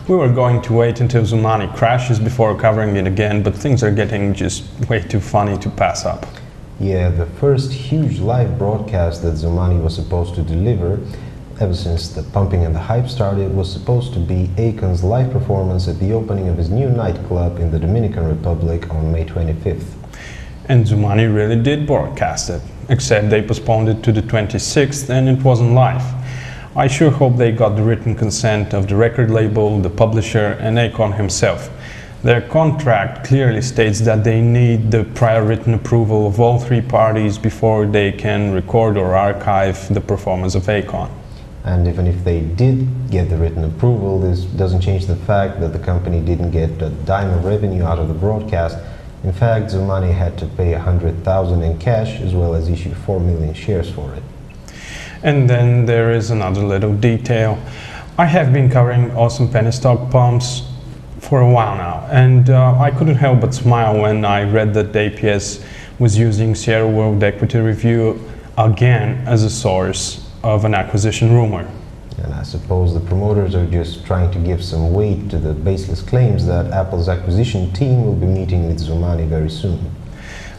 We were going to wait until Xumanii crashes before covering it again, but things are getting just way too funny to pass up. Yeah, the first huge live broadcast that Xumanii was supposed to deliver, ever since the pumping and the hype started, was supposed to be Akon's live performance at the opening of his new nightclub in the Dominican Republic on May 25th. And Xumanii really did broadcast it, except they postponed it to the 26th and it wasn't live. I sure hope they got the written consent of the record label, the publisher, and Akon himself. Their contract clearly states that they need the prior written approval of all three parties before they can record or archive the performance of Akon. And even if they did get the written approval, this doesn't change the fact that the company didn't get a dime of revenue out of the broadcast. In fact, Xumanii had to pay $100,000 in cash as well as issue 4 million shares for it. And then there is another little detail. I have been covering awesome penny stock pumps for a while now, and I couldn't help but smile when I read that the APS was using Sierra World Equity Review again as a source of an acquisition rumor. And I suppose the promoters are just trying to give some weight to the baseless claims that Apple's acquisition team will be meeting with Xumanii very soon.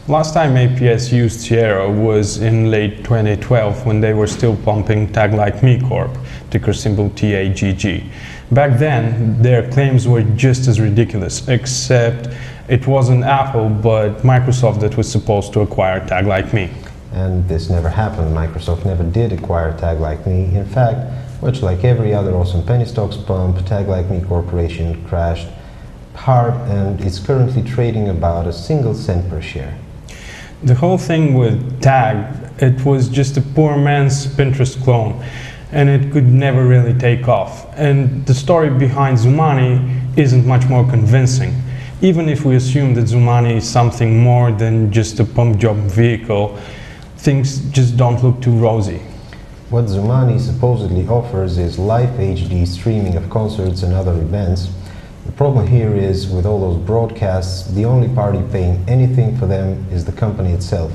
Last time APS used Sierra was in late 2012 when they were still pumping Tag Like Me Corp, ticker symbol TAGG. Back then, their claims were just as ridiculous, except it wasn't Apple but Microsoft that was supposed to acquire Tag Like Me. And this never happened. Microsoft never did acquire Tag Like Me. In fact, much like every other awesome penny stocks pump, Tag Like Me Corporation crashed hard and is currently trading about a single cent per share. The whole thing with Tag, it was just a poor man's Pinterest clone, and it could never really take off. And the story behind Xumanii isn't much more convincing. Even if we assume that Xumanii is something more than just a pump job vehicle, things just don't look too rosy. What Xumanii supposedly offers is live HD streaming of concerts and other events. The problem here is, with all those broadcasts, the only party paying anything for them is the company itself.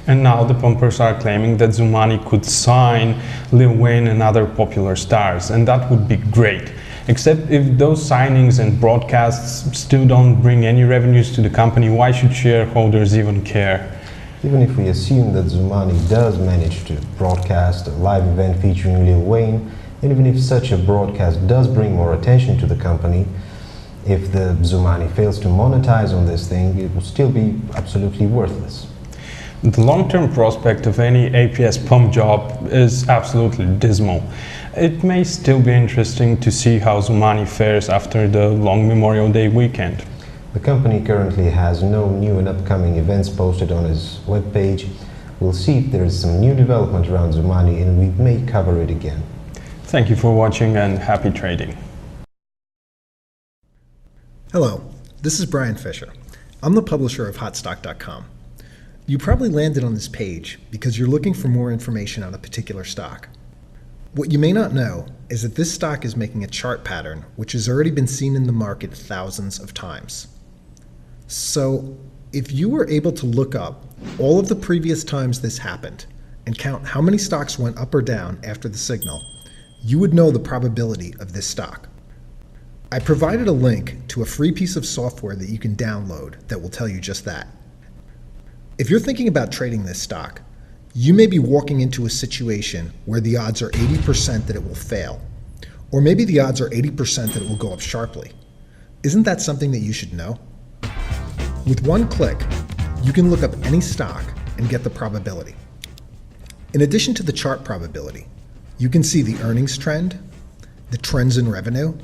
And now the pumpers are claiming that Xumanii could sign Lil Wayne and other popular stars, and that would be great. Except if those signings and broadcasts still don't bring any revenues to the company, why should shareholders even care? Even if we assume that Xumanii does manage to broadcast a live event featuring Lil Wayne, and even if such a broadcast does bring more attention to the company, if the Xumanii fails to monetize on this thing, it will still be absolutely worthless. The long-term prospect of any APS pump job is absolutely dismal. It may still be interesting to see how Xumanii fares after the long Memorial Day weekend. The company currently has no new and upcoming events posted on its webpage. We'll see if there is some new development around Xumanii, and we may cover it again. Thank you for watching and happy trading. Hello, this is Brian Fisher. I'm the publisher of HotStock.com. You probably landed on this page because you're looking for more information on a particular stock. What you may not know is that this stock is making a chart pattern which has already been seen in the market thousands of times. So if you were able to look up all of the previous times this happened and count how many stocks went up or down after the signal, you would know the probability of this stock. I provided a link to a free piece of software that you can download that will tell you just that. If you're thinking about trading this stock, you may be walking into a situation where the odds are 80% that it will fail, or maybe the odds are 80% that it will go up sharply. Isn't that something that you should know? With one click, you can look up any stock and get the probability. In addition to the chart probability, you can see the earnings trend, the trends in revenue,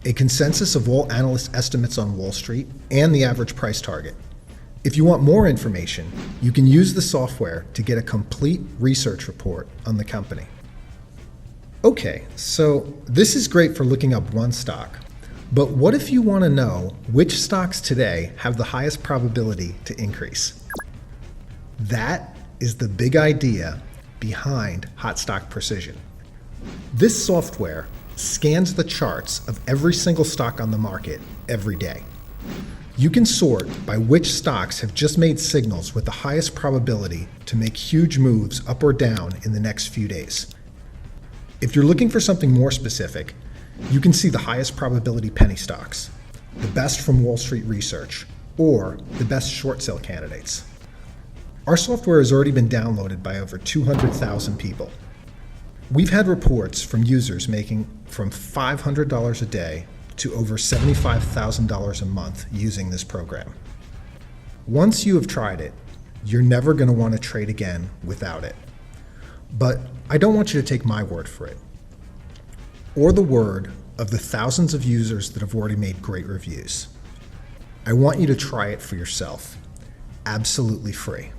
a consensus of all analyst estimates on Wall Street, and the average price target. If you want more information, you can use the software to get a complete research report on the company. Okay, so this is great for looking up one stock, but what if you want to know which stocks today have the highest probability to increase? That is the big idea behind Hot Stock Precision. This software scans the charts of every single stock on the market every day. You can sort by which stocks have just made signals with the highest probability to make huge moves up or down in the next few days. If you're looking for something more specific, You can see the highest probability penny stocks, the best from Wall Street research, or the best short sale candidates. Our software has already been downloaded by over 200,000 people. We've had reports from users making from $500 a day to over $75,000 a month using this program. Once you have tried it, you're never going to want to trade again without it. But I don't want you to take my word for it, or the word of the thousands of users that have already made great reviews. I want you to try it for yourself, absolutely free.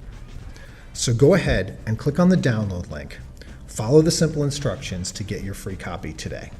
So go ahead and click on the download link. Follow the simple instructions to get your free copy today.